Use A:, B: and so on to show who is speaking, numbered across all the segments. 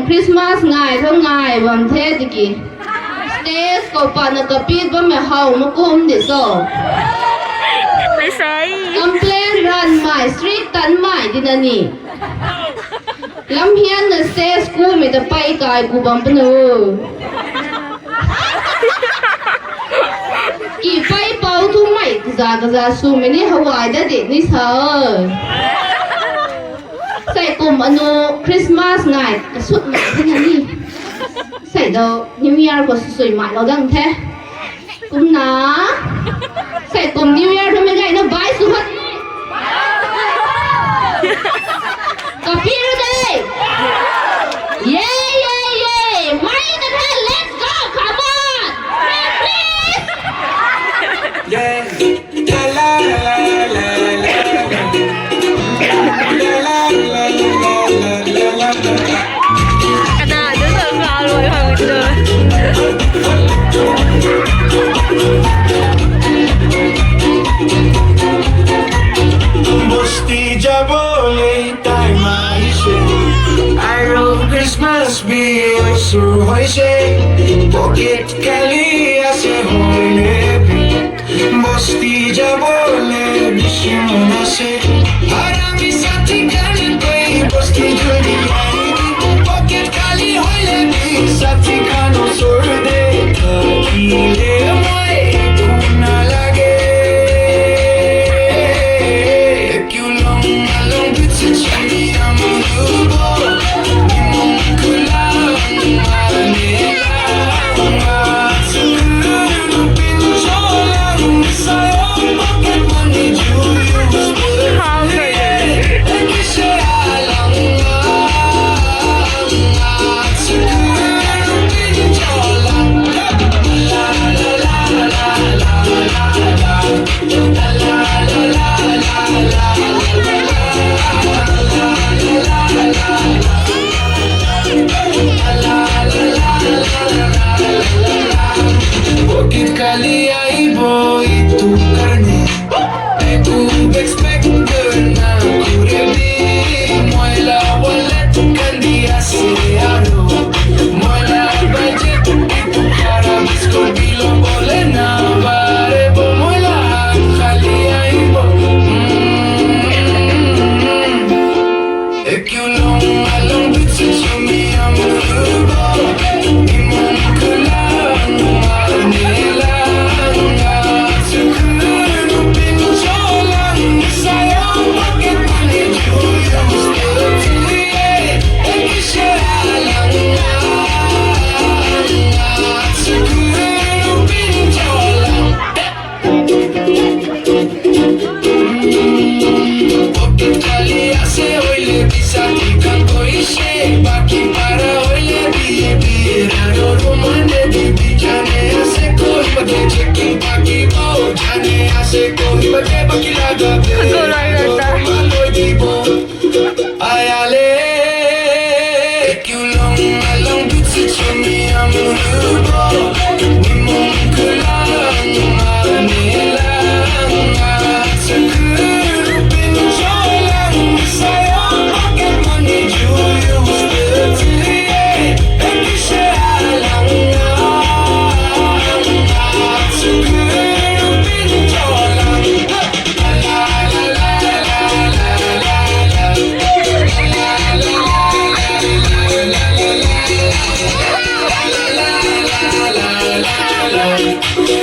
A: Christmas ngày thông ngày bằng thế thì kì Stage cậu bạn là cậu biết với mẹ hầu mà cô không để sợ Complain run my street tấn mãi đi nè nì Lâm hiên là stage school mẹ ta bay cài cụ bằng bên ư Kỳ bay bao thu mày cái giá su mẹ ní Hawaii đã để ní sợ Sai cùng anh Christmas ngày cái suốt mãi thế này đi Sai đâu New Year có sủi mãi nó đang thế Cũng ná Sai cùng New Year thôi mấy ngày nó bái su hết Copy rồi đây Yeah yeah yeah Mày nó thế let's go come on please
B: Yeah la la la la Bosti jabole tai mai she Aro Christmas be sur hoy she Pocket kali ase hoyle be Bosti jabole bishimona she Harami sati kali koi bosti jodi Pocket kali hoyle be sati kano sur de Kile moy kuna lage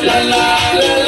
B: la la la